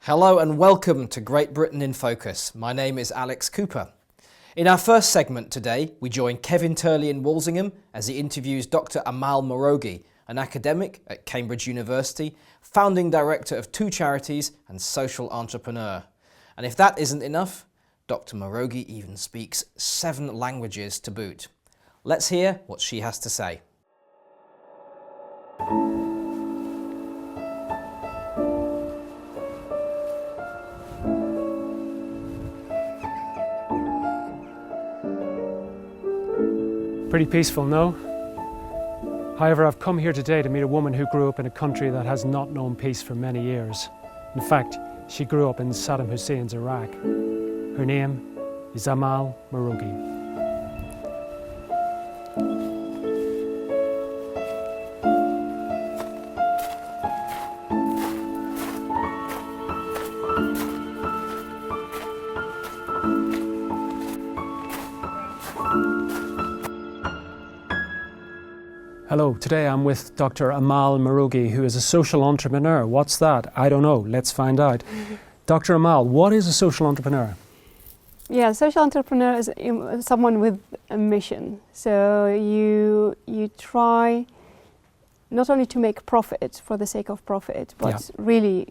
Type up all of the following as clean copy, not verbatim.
Hello and welcome to Great Britain in Focus. My name is Alex Cooper. In our first segment today, we join Kevin Turley in Walsingham as he interviews Dr Amal Marogy, an academic at Cambridge University, founding director of 2 charities and social entrepreneur. And if that isn't enough, Dr Marogy even speaks 7 languages to boot. Let's hear what she has to say. Pretty peaceful, no? However, I've come here today to meet a woman who grew up in a country that has not known peace for many years. In fact, she grew up in Saddam Hussein's Iraq. Her name is Amal Marogy. Hello, today I'm with Dr Amal Marogy, who is a social entrepreneur. What's that? I don't know. Let's find out. Dr Amal, what is a social entrepreneur? Yeah, social entrepreneur is someone with a mission. So you try not only to make profit for the sake of profit, but really,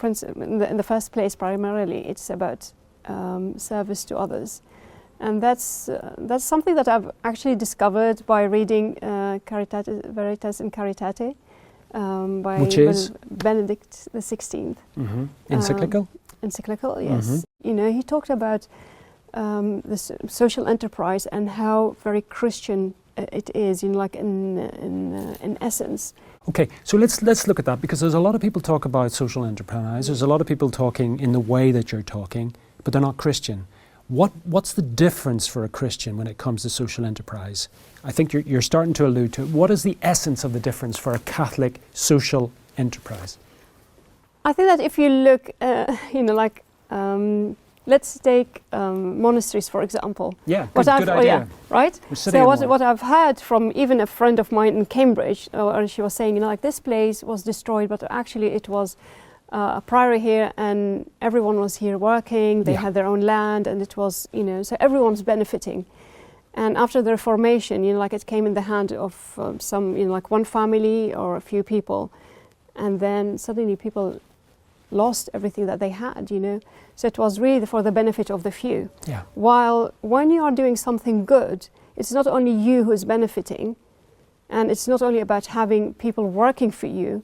in the first place, primarily, it's about service to others. And that's something that I've actually discovered by reading Caritatis Veritas and Caritate by Which is? Benedict XVI. Mm-hmm. Encyclical? Encyclical, yes. Mm-hmm. You know, he talked about the social enterprise and how very Christian it is, in essence. Okay, so let's look at that, because there's a lot of people talk about social enterprise. There's a lot of people talking in the way that you're talking, but they're not Christian. What's the difference for a Christian when it comes to social enterprise? I think you're starting to allude to it. What is the essence of the difference for a Catholic social enterprise? I think that if you look, let's take monasteries, for example. Yeah, good idea. Yeah, right? So what I've heard from even a friend of mine in Cambridge, or she was saying, this place was destroyed, but actually it was a priory here, and everyone was here working. They had their own land, and it was, so everyone's benefiting. And after the Reformation, it came in the hand of some, one family or a few people, and then suddenly people lost everything that they had, So it was really for the benefit of the few. Yeah. While when you are doing something good, it's not only you who is benefiting, and it's not only about having people working for you,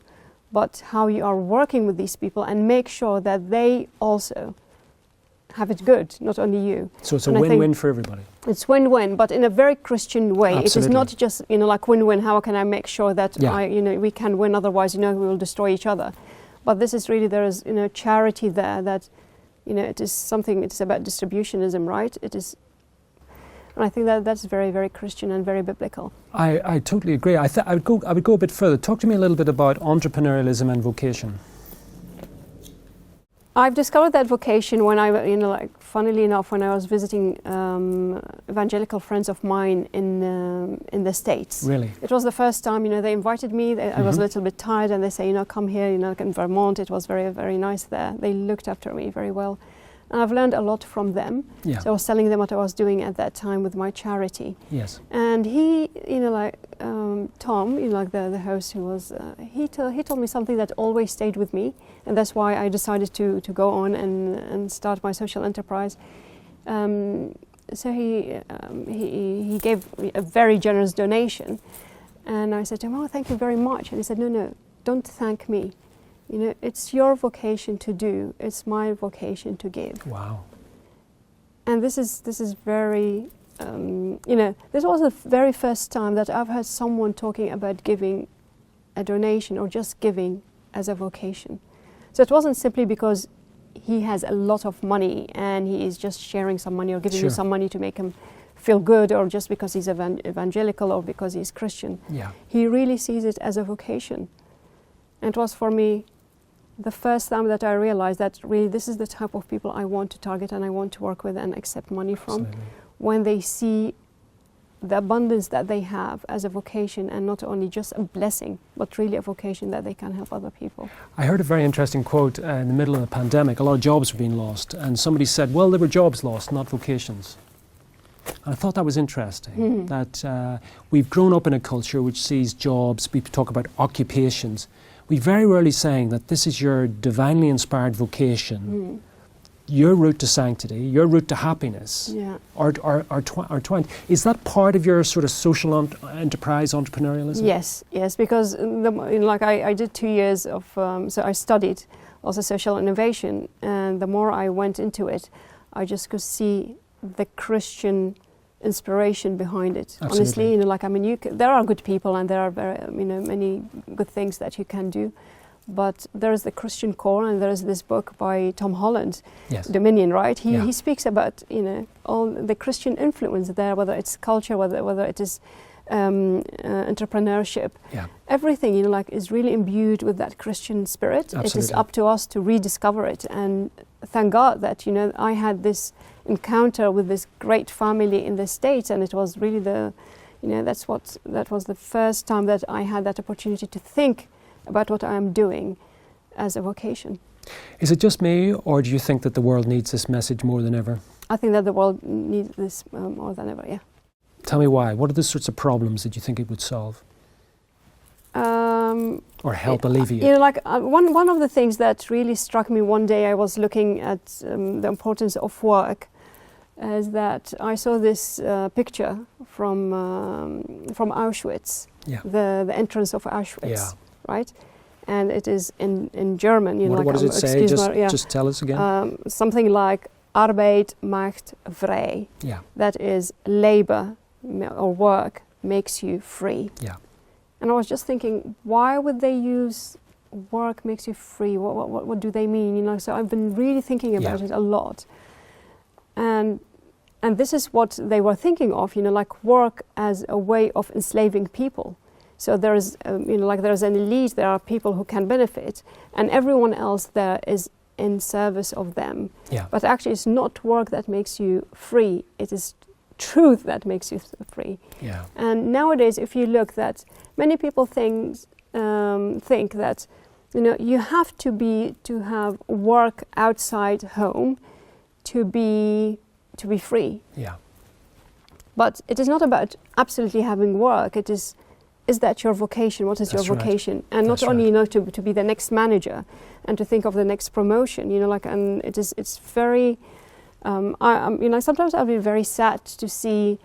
but how you are working with these people and make sure that they also have it good, not only you. So it's a win-win for everybody. It's win-win, but in a very Christian way. Absolutely. It is not just, win-win, how can I make sure that we can win, otherwise, we will destroy each other. But this is really, there is, charity there that, it is something, it's about distributionism, right? It is, and I think that that's very, very Christian and very biblical. I totally agree. I would go a bit further. Talk to me a little bit about entrepreneurialism and vocation. I've discovered that vocation when funnily enough, when I was visiting evangelical friends of mine in the States. Really? It was the first time, they invited me. I was a little bit tired, and they say, come here, in Vermont. It was very, very nice there. They looked after me very well. And I've learned a lot from them. Yeah. So I was telling them what I was doing at that time with my charity. Yes. And he, Tom, the host who was, he told me something that always stayed with me, and that's why I decided to go on and start my social enterprise. So he gave a very generous donation, and I said to him, "Oh, thank you very much." And he said, "No, don't thank me. It's your vocation to do. It's my vocation to give." Wow. And this is very, this was the very first time that I've heard someone talking about giving a donation or just giving as a vocation. So it wasn't simply because he has a lot of money and he is just sharing some money or giving you some money to make him feel good, or just because he's evangelical or because he's Christian. Yeah. He really sees it as a vocation. And it was for me the first time that I realized that really this is the type of people I want to target and I want to work with and accept money from. Absolutely. When they see the abundance that they have as a vocation, and not only just a blessing, but really a vocation that they can help other people. I heard a very interesting quote in the middle of the pandemic. A lot of jobs were being lost, and somebody said, well, there were jobs lost, not vocations. And I thought that was interesting, that we've grown up in a culture which sees jobs, we talk about occupations. We very rarely saying that this is your divinely inspired vocation, your route to sanctity, your route to happiness, are twined. Is that part of your sort of social enterprise entrepreneurialism? Yes, because like I did 2 years of, so I studied also social innovation, and the more I went into it, I just could see the Christian inspiration behind it. Absolutely. Honestly, like I mean, there are good people, and there are many good things that you can do. But there is the Christian core, and there is this book by Tom Holland, Dominion, right? He speaks about all the Christian influence there, whether it's culture, whether it is entrepreneurship. Everything like is really imbued with that Christian spirit. Absolutely. It is up to us to rediscover it, and thank God that I had this encounter with this great family in the States, and it was really that was the first time that I had that opportunity to think about what I am doing as a vocation. Is it just me, or do you think that the world needs this message more than ever? I think that the world needs this more than ever, yeah. Tell me why. What are the sorts of problems that you think it would solve? Or help alleviate? One of the things that really struck me one day, I was looking at the importance of work, is that I saw this picture from Auschwitz, the entrance of Auschwitz. Right, and it is in German. What does it say? Just tell us again. Something like Arbeit macht frei. That is labor or work makes you free. And I was just thinking, why would they use work makes you free? What do they mean? So I've been really thinking about it a lot, and this is what they were thinking of. Like work as a way of enslaving people. So there is, there is an elite, there are people who can benefit, and everyone else there is in service of them. But actually it's not work that makes you free, it is truth that makes you free. And nowadays, if you look, that many people think that, you have to have work outside home to be free. But it is not about absolutely having work, it is that your vocation? What is your vocation? Right. And not only to be the next manager and to think of the next promotion. And it's very. Sometimes I've been very sad to see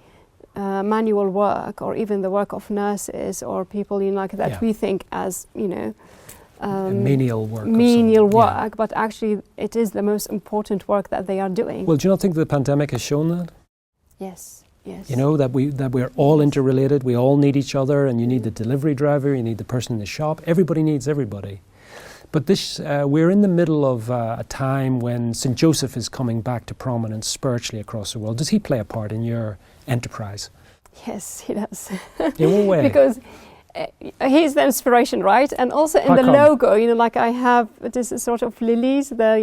manual work, or even the work of nurses or people that we think as menial work. But actually, it is the most important work that they are doing. Well, do you not think the pandemic has shown that? Yes. That we're all interrelated, we all need each other, and you need the delivery driver, you need the person in the shop, everybody needs everybody. But we're in the middle of a time when St. Joseph is coming back to prominence spiritually across the world. Does he play a part in your enterprise? Yes, he does. In what way? Because he's the inspiration, right? And also in the logo, I have this sort of lilies there,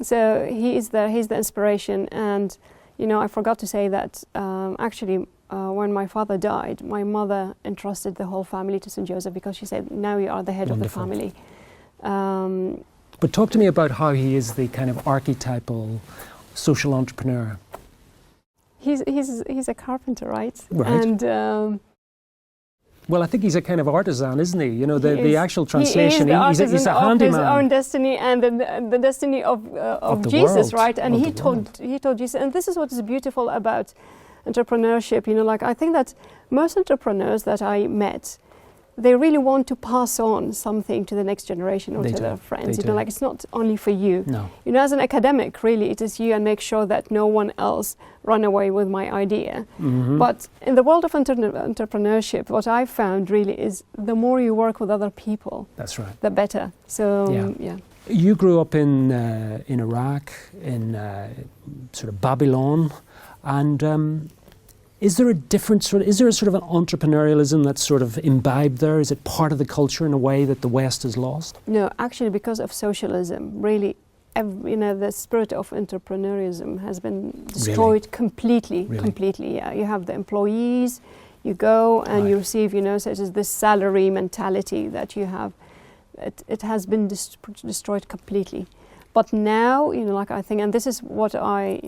so he is there, he's the inspiration. And I forgot to say that actually when my father died, my mother entrusted the whole family to St. Joseph, because she said, now you are the head Wonderful. of the family. But talk to me about how he is the kind of archetypal social entrepreneur. He's a carpenter, right? Right. And well, I think he's a kind of artisan, isn't he? The actual translation. He's a handyman. His own destiny and the destiny of Jesus, world, right? And he told Jesus. And this is what is beautiful about entrepreneurship. I think that most entrepreneurs that I met, they really want to pass on something to the next generation or to their friends. It's not only for you. No. As an academic, really, it is you, and make sure that no one else run away with my idea. Mm-hmm. But in the world of entrepreneurship, what I've found really is the more you work with other people, that's right, the better. So, You grew up in Iraq, in sort of Babylon, and is there a sort of an entrepreneurialism that's sort of imbibed there? Is it part of the culture in a way that the West has lost? No, actually, because of socialism, really, the spirit of entrepreneurism has been destroyed completely. Completely. Yeah. You have the employees, you go and you receive, such as this salary mentality that you have. It has been destroyed completely. But now, I think, and this is what I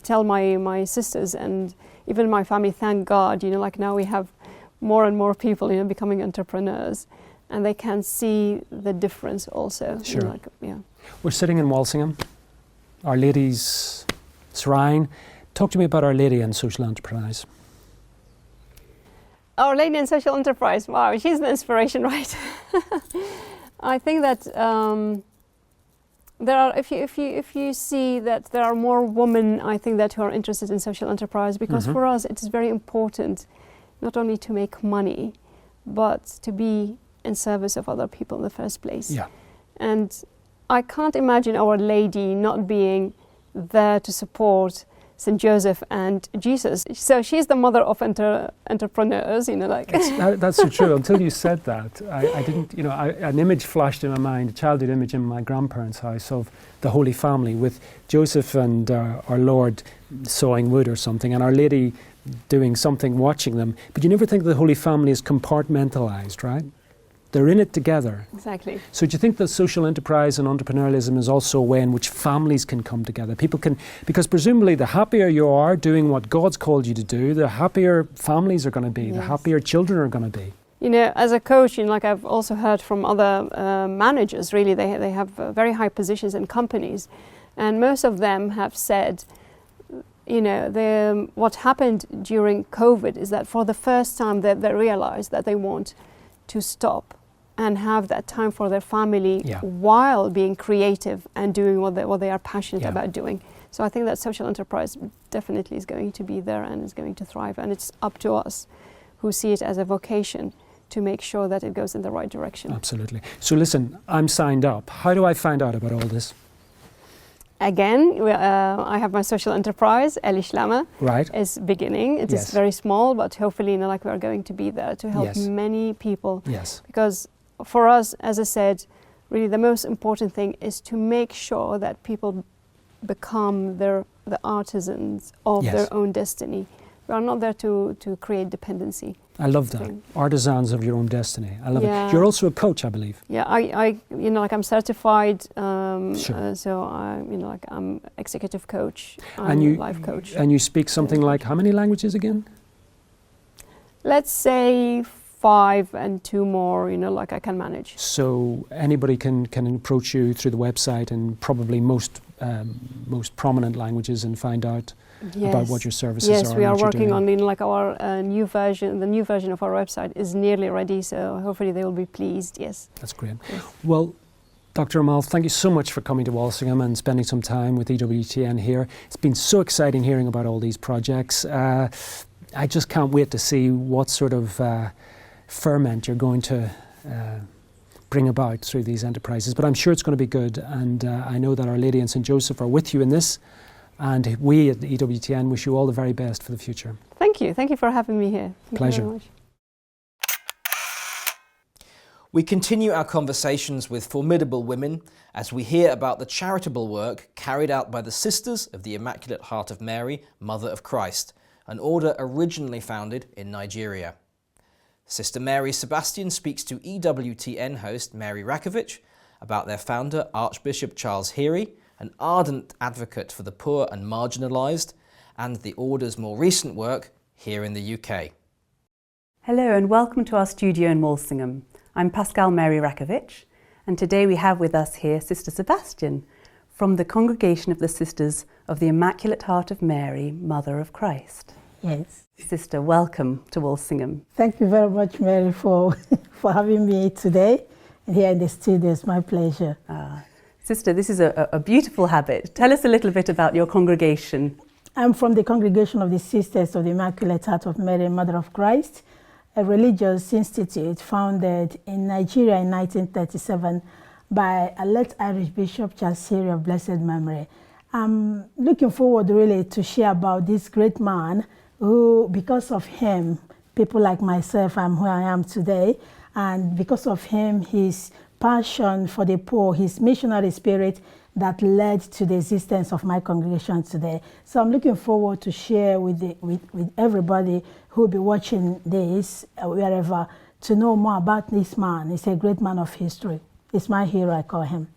tell my sisters and even my family, thank God, now we have more and more people, becoming entrepreneurs, and they can see the difference also. Sure. We're sitting in Walsingham, Our Lady's shrine. Talk to me about Our Lady and social enterprise. Our Lady and social enterprise, wow, she's an inspiration, right? I think that there are, if you see that there are more women, I think, that who are interested in social enterprise, because for us it is very important not only to make money, but to be in service of other people in the first place. Yeah. And I can't imagine Our Lady not being there to support St. Joseph and Jesus. So she's the mother of entrepreneurs, That's so true. Until you said that, I didn't, an image flashed in my mind, a childhood image in my grandparents' house of the Holy Family with Joseph and our Lord sawing wood or something, and Our Lady doing something, watching them. But you never think the Holy Family is compartmentalized, right? They're in it together. Exactly. So do you think that social enterprise and entrepreneurialism is also a way in which families can come together? People can, because presumably the happier you are doing what God's called you to do, the happier families are going to be, the happier children are going to be. As a coach, I've also heard from other managers, really, they have very high positions in companies. And most of them have said, what happened during COVID is that for the first time they realized that they want to stop and have that time for their family while being creative and doing what they are passionate about doing. So I think that social enterprise definitely is going to be there and is going to thrive, and it's up to us who see it as a vocation to make sure that it goes in the right direction. Absolutely. So listen, I'm signed up. How do I find out about all this? Again, I have my social enterprise, Elish Lama, is beginning. It is very small, but hopefully, we are going to be there to help many people. Yes. Because for us, as I said, really the most important thing is to make sure that people become the artisans of their own destiny. We are not there to create dependency. I love that. Artisans of your own destiny. I love it. You're also a coach, I believe. Yeah, I'm certified. So I'm executive coach. I'm life coach. And you speak something like how many languages again? Let's say 5 and 2 more. I can manage. So anybody can approach you through the website and probably most prominent languages and find out about what your services are. Yes, we are working on our new version. The new version of our website is nearly ready, so hopefully they will be pleased. Yes. That's great. Yes. Well, Dr. Amal, thank you so much for coming to Walsingham and spending some time with EWTN here. It's been so exciting hearing about all these projects. I just can't wait to see what sort of ferment you're going to bring about through these enterprises. But I'm sure it's going to be good, and I know that Our Lady and St. Joseph are with you in this. And we at the EWTN wish you all the very best for the future. Thank you. Thank you for having me here. Pleasure. Thank you very much. We continue our conversations with formidable women as we hear about the charitable work carried out by the Sisters of the Immaculate Heart of Mary, Mother of Christ, an order originally founded in Nigeria. Sister Mary Sebastian speaks to EWTN host Mary Rakovich about their founder, Archbishop Charles Heerey, an ardent advocate for the poor and marginalised, and the Order's more recent work here in the UK. Hello and welcome to our studio in Walsingham. I'm Pascal Mary Rakovich, and today we have with us here Sister Sebastian from the Congregation of the Sisters of the Immaculate Heart of Mary, Mother of Christ. Yes. Sister, welcome to Walsingham. Thank you very much, Mary, for having me today here in the studio. It's my pleasure. Sister, this is a beautiful habit. Tell us a little bit about your congregation. I'm from the Congregation of the Sisters of the Immaculate Heart of Mary, Mother of Christ, a religious institute founded in Nigeria in 1937 by a late Archbishop Charles Heerey of blessed memory. I'm looking forward really to share about this great man who, because of him, people like myself, I'm who I am today, and because of him, his passion for the poor, his missionary spirit that led to the existence of my congregation today. So I'm looking forward to share with everybody who will be watching this, wherever, to know more about this man. He's a great man of history. It's my hero, I call him.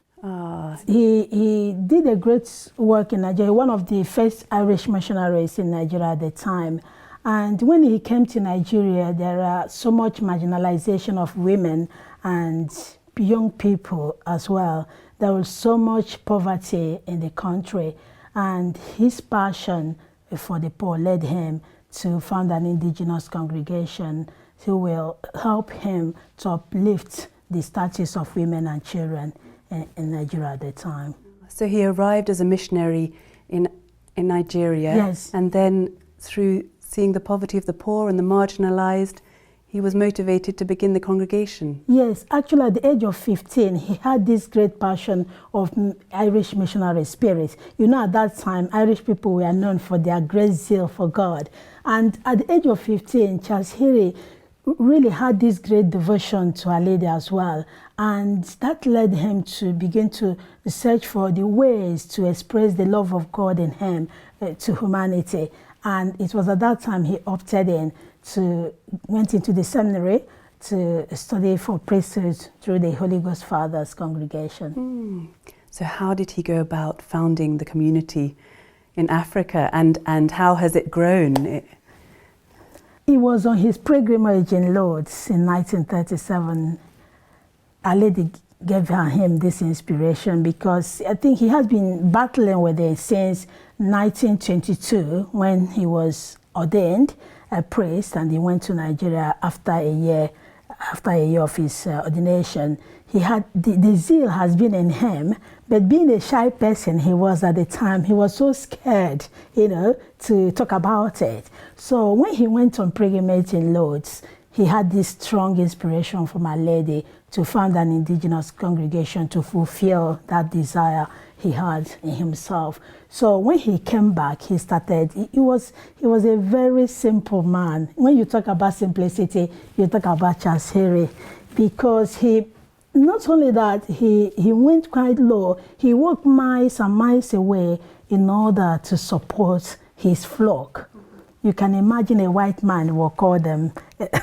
He did a great work in Nigeria, one of the first Irish missionaries in Nigeria at the time. And when he came to Nigeria, there are so much marginalization of women and young people as well. There was so much poverty in the country, and his passion for the poor led him to found an indigenous congregation who will help him to uplift the status of women and children in Nigeria at the time. So he arrived as a missionary in Nigeria, yes, and then through seeing the poverty of the poor and the marginalized, he was motivated to begin the congregation. Yes, actually at the age of 15, he had this great passion of Irish missionary spirit. You know, at that time, Irish people were known for their great zeal for God. And at the age of 15, Charles Heerey really had this great devotion to Our Lady as well. And that led him to begin to search for the ways to express the love of God in him to humanity. And it was at that time he opted in went into the seminary to study for priesthood through the Holy Ghost Fathers congregation. So how did he go about founding the community in Africa, and how has it grown? He was on his pilgrimage in Lourdes in 1937. Our Lady gave him this inspiration because I think he has been battling with it since 1922 when he was ordained a priest, and he went to Nigeria after a year of his ordination. He had the zeal has been in him, but being a shy person he was at the time, he was so scared, to talk about it. So when he went on pilgrimage in Lourdes, he had this strong inspiration from Our Lady to found an indigenous congregation to fulfill that desire he had in himself. So when he came back, he started, he was a very simple man. When you talk about simplicity, you talk about Charles Heerey, because he, not only that, he went quite low, he walked miles and miles away in order to support his flock. You can imagine a white man, we'll call them,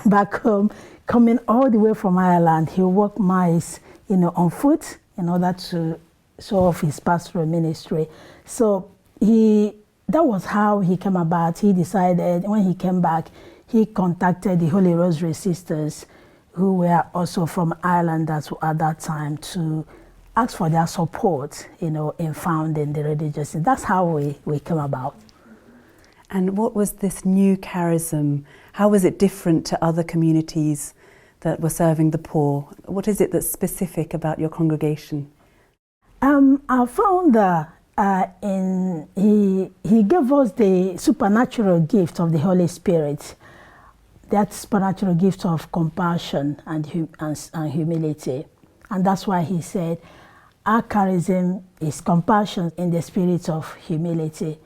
back home, coming all the way from Ireland. He walked miles, on foot in order to show off his pastoral ministry. So that was how he came about. He decided, when he came back, he contacted the Holy Rosary Sisters, who were also from Ireland at that time, to ask for their support, in founding the religious. That's how we came about. And what was this new charism? How was it different to other communities that were serving the poor? What is it that's specific about your congregation? Our founder, he gave us the supernatural gift of the Holy Spirit, that supernatural gift of compassion and humility. And that's why he said, our charism is compassion in the spirit of humility.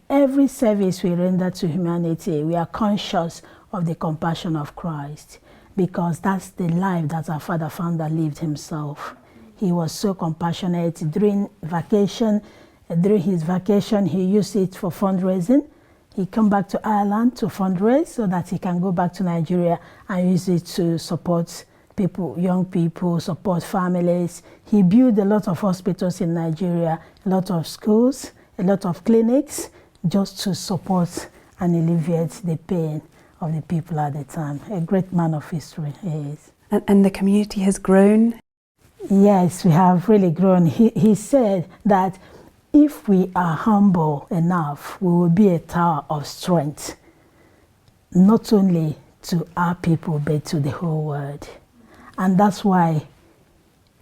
Every service we render to humanity, we are conscious of the compassion of Christ, because that's the life that our father founder lived himself. He was so compassionate. During his vacation, he used it for fundraising. He came back to Ireland to fundraise so that he can go back to Nigeria and use it to support people, young people, support families. He built a lot of hospitals in Nigeria, a lot of schools, a lot of clinics, just to support and alleviate the pain of the people at the time. A great man of history, he is. And the community has grown? Yes, we have really grown. He said that if we are humble enough, we will be a tower of strength, not only to our people, but to the whole world. And that's why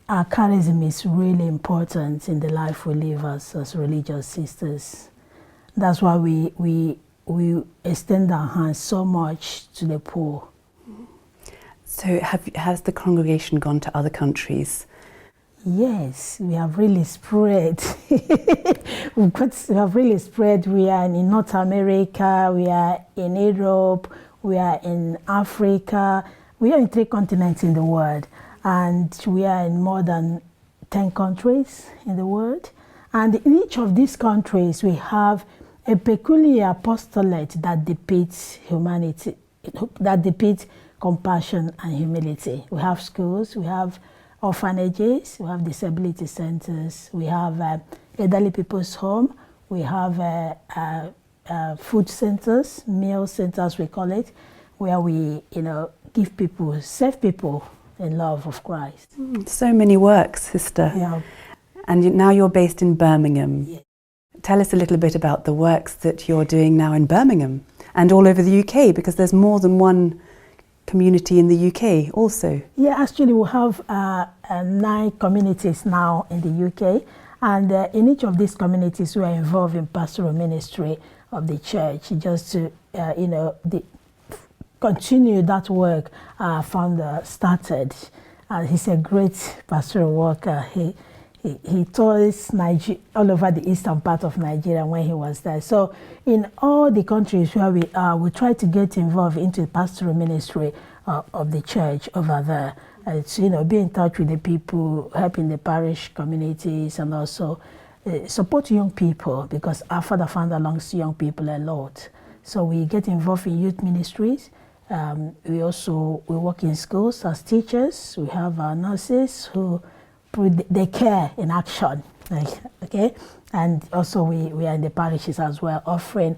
our charism is really important in the life we live as religious sisters. That's why we extend our hands so much to the poor. So has the congregation gone to other countries? Yes, we have really spread. We have really spread. We are in North America, we are in Europe, we are in Africa. We are in 3 continents in the world. and we are in more than 10 countries in the world. And in each of these countries, we have a peculiar apostolate that depicts humanity, that depicts compassion and humility. We have schools, we have orphanages, we have disability centers, we have elderly people's home, we have food centers, meal centers we call it, where we give people, serve people in love of Christ. So many works, Sister. Yeah. And now you're based in Birmingham. Yeah. Tell us a little bit about the works that you're doing now in Birmingham and all over the UK, because there's more than one community in the UK also. Yeah, actually we have 9 communities now in the UK, and in each of these communities we are involved in pastoral ministry of the church, just to continue that work our founder started. He's a great pastoral worker. He tours all over the eastern part of Nigeria when he was there. So in all the countries where we are, we try to get involved into the pastoral ministry of the church over there. It's, be in touch with the people, helping the parish communities, and also support young people, because our father founder belongs to young people a lot. So we get involved in youth ministries. We work in schools as teachers. We have our nurses who put the care in action, okay? And also we are in the parishes as well, offering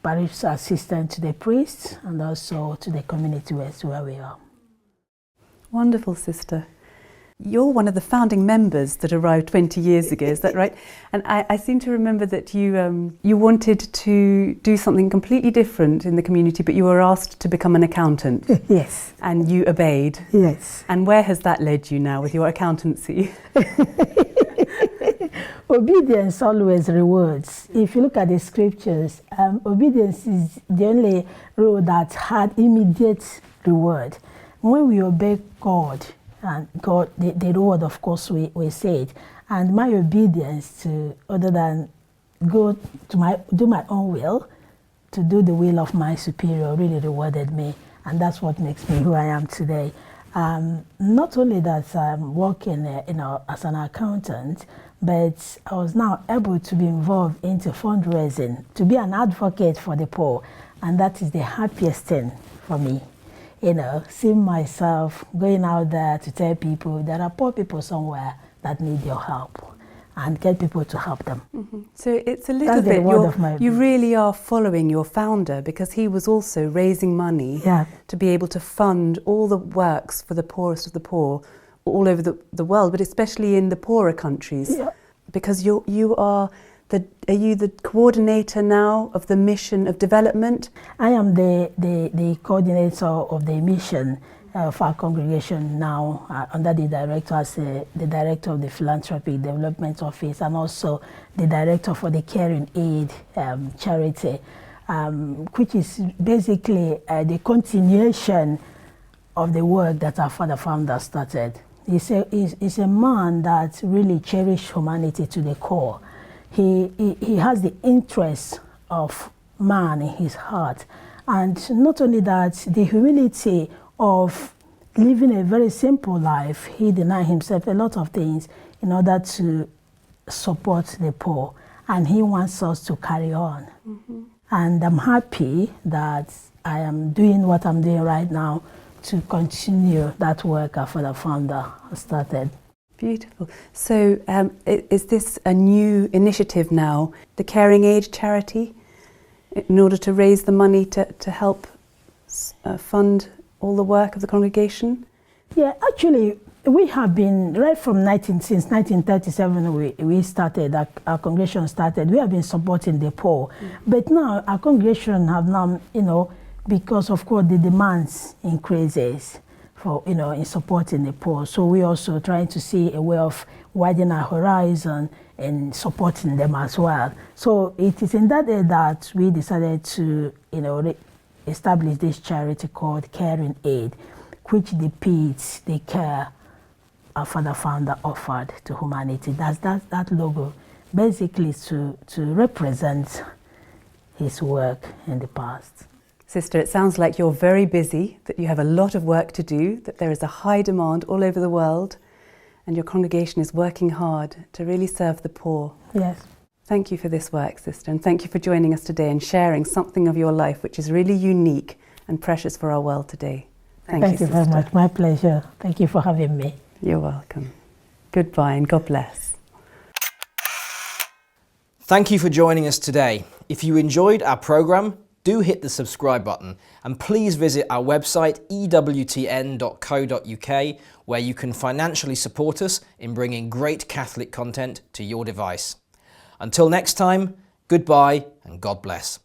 parish assistance to the priests and also to the community where we are. Wonderful, Sister. You're one of the founding members that arrived 20 years ago, is that right? And I seem to remember that you wanted to do something completely different in the community, but you were asked to become an accountant. Yes. And you obeyed. Yes. And where has that led you now with your accountancy? Obedience always rewards. If you look at the scriptures, obedience is the only rule that had immediate reward. When we obey God, and God, the reward, of course, we say it. And my obedience to, other than go to do my own will, to do the will of my superior, really rewarded me. And that's what makes me who I am today. Not only that I'm working, as an accountant, but I was now able to be involved into fundraising, to be an advocate for the poor. And that is the happiest thing for me. Seeing myself going out there to tell people there are poor people somewhere that need your help, and get people to help them. Mm-hmm. So it's a little bit, you really are following your founder, because he was also raising money to be able to fund all the works for the poorest of the poor all over the world, but especially in the poorer countries. Yeah. Because are you the coordinator now of the mission of development? I am the coordinator of the mission for our congregation now, under the director as the director of the Philanthropic Development Office, and also the director for the Caring Aid charity, which is basically the continuation of the work that our father founder started. He's a man that really cherished humanity to the core. He has the interest of man in his heart, and not only that, the humility of living a very simple life. He denied himself a lot of things in order to support the poor, and he wants us to carry on. Mm-hmm. And I'm happy that I am doing what I'm doing right now to continue that work our father founder started. Beautiful. So is this a new initiative now, the Caring Aid charity, in order to raise the money to help fund all the work of the congregation? Yeah, actually, we have been, right from since 1937 we started, our congregation started, we have been supporting the poor. Mm-hmm. But now our congregation have now, because of course the demands increases for, in supporting the poor. So we also trying to see a way of widening our horizon and supporting them as well. So it is in that way that we decided to, establish this charity called Caring Aid, which depicts the care our father founder offered to humanity. That's that logo, basically to represent his work in the past. Sister, it sounds like you're very busy, that you have a lot of work to do, that there is a high demand all over the world, and your congregation is working hard to really serve the poor. Yes. Thank you for this work, Sister, and thank you for joining us today and sharing something of your life which is really unique and precious for our world today. Thank you very much. My pleasure. Thank you for having me. You're welcome. Goodbye and God bless. Thank you for joining us today. If you enjoyed our programme, do hit the subscribe button and please visit our website ewtn.co.uk where you can financially support us in bringing great Catholic content to your device. Until next time, goodbye and God bless.